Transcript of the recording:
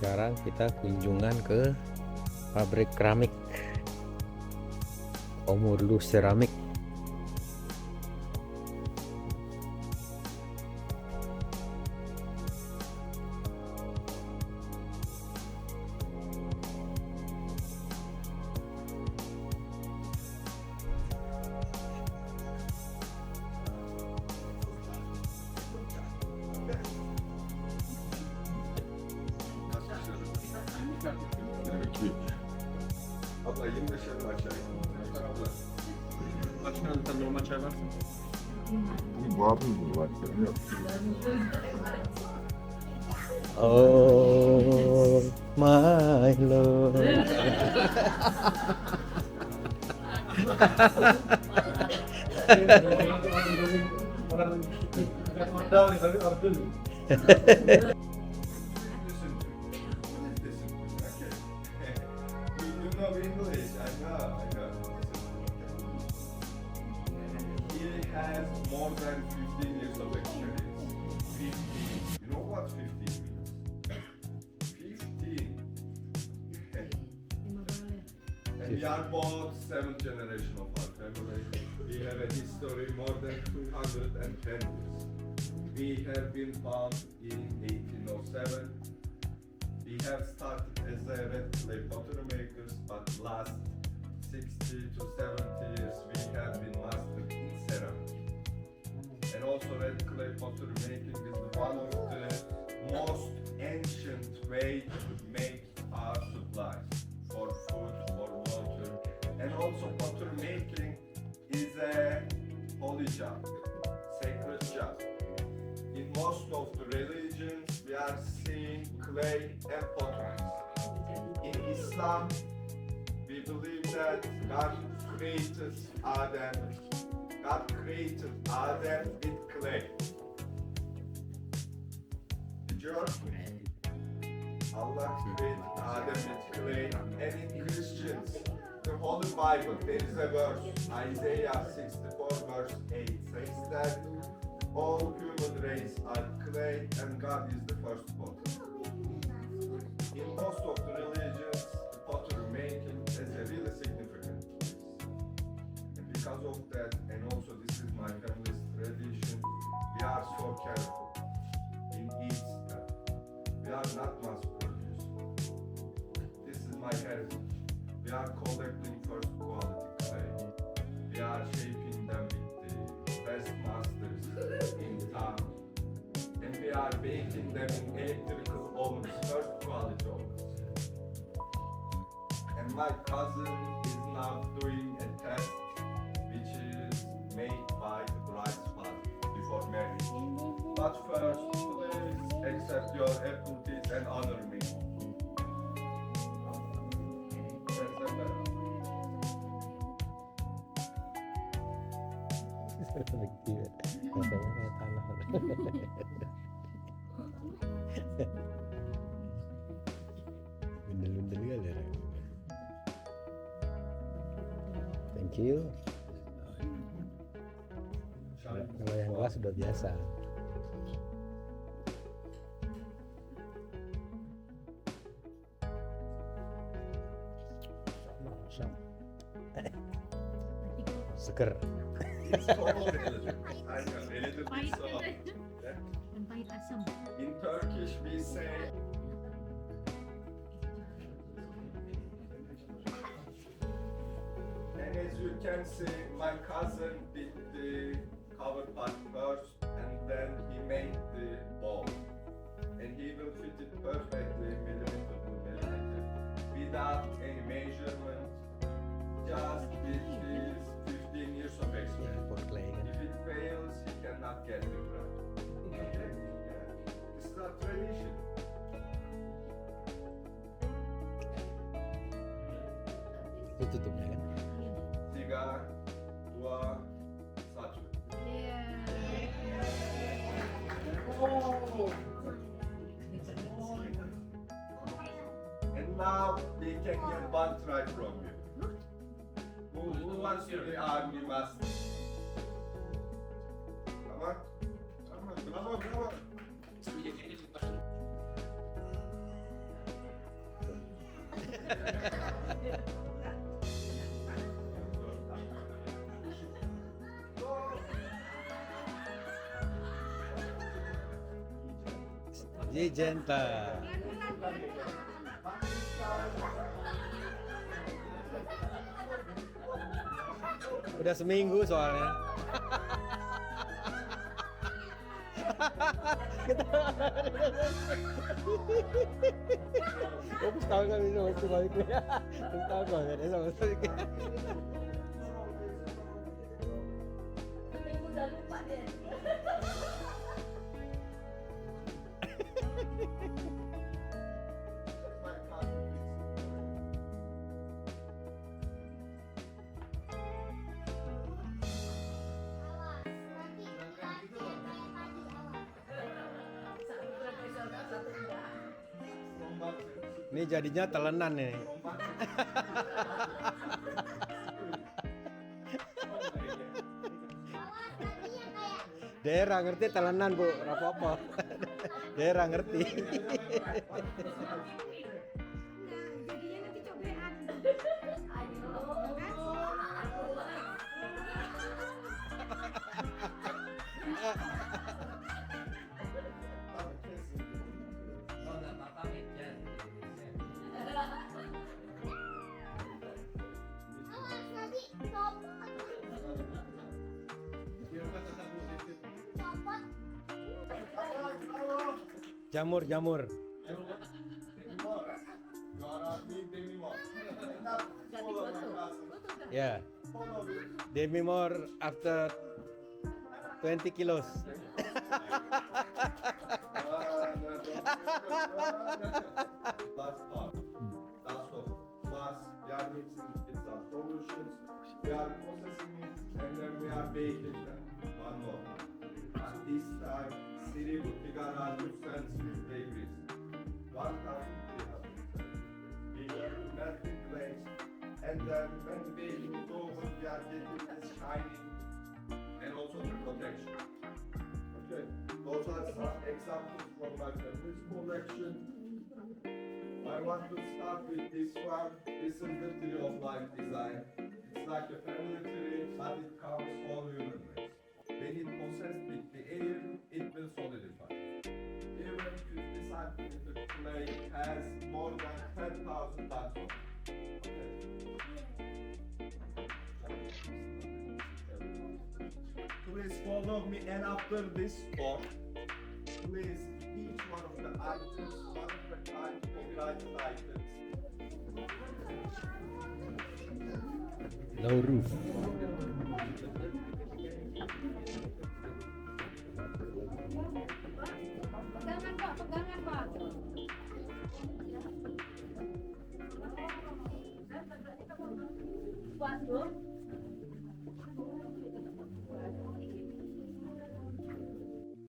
sekarang kita kunjungan ke pabrik keramik Omurlu Seramik. Abla 25 lira aşağı. Abla. Kaç tane normal çay varsın? Bu abi mi var? Yok. Oh my lord. You know English, I know. He has more than 15 years of experience. 15. You know what 15 means? 15. And we are both 7th generation of our family. We have a history more than 210 years. We have been found in 1807. We have started as a red clay pottery makers, but last 60 to 70 years we have been mastered in ceramic. And also red clay pottery making is one of the most ancient way to make our supplies for food, for water. And also pottery making is a holy job, sacred job. In most of the religions we are seeing clay and pottery. In Islam we believe that God created Adam with clay. Did you hear? Allah created Adam with clay. And in Christians, the Holy Bible, there is a verse, Isaiah 64 verse 8 says that all human race are clay and God is the first potter. In most of the religions, the pottery making is a really significant place. And because of that, and also this is my family's tradition, we are so careful in each step. We are not mass produced. This is my heritage. We are collecting first quality clay. We are shaping them with the best masters in town. And we are baking them in electrical ovens, first quality ovens. And my cousin is now doing a test which is made by the bride's father before marriage. But first, please accept your apple teeth and honor me. Rasanya kayak tanah. Bendel-bendel kali ya. Thank you. Kalau yang kelas sudah biasa. Seger. In Turkish we say and as you can see my cousin did the cover part first and then he made the ball and he will fit it perfectly millimeter to millimeter without any measurement, just with his 15 years of experience. If it fails, he cannot get the grant. Okay? Yeah. This is our tradition. Itu tutupnya kan? 3, 2, 1. And now we can get one try from you. Who wants to be army master? Bravo. Gentle. Udah seminggu soalnya. Oh, tahu kan bisa waktu balik ya. Tahu kan ya sama sekali. Udah lupa deh. Ini jadinya telenan nih. Daerah ngerti telenan bu, apa-apa. Daerah ngerti. Jadinya nanti cobean. Jamur. Ya. Demi more after 20 kilos. Last part. That's all. Plus, we are mixing with some solutions. We are processing it and then we are baking them. One more. And this time, Siri will figure out which sense bakeries. One time, we are melting glaze. And then when the baking is over, we are getting this shining and also the protection. Okay, those are some examples from my this collection. I want to start with this one. This is the tree of life design. It's like a family tree, but it comes all human race. When it possessed with the air, it will solidify. Even 50 centimeter clay has more than 10,000 tons of it. Please follow me, and after this talk, please each one of the items, one of the copyrighted items. No roof. Pegangan Pak. Waduh.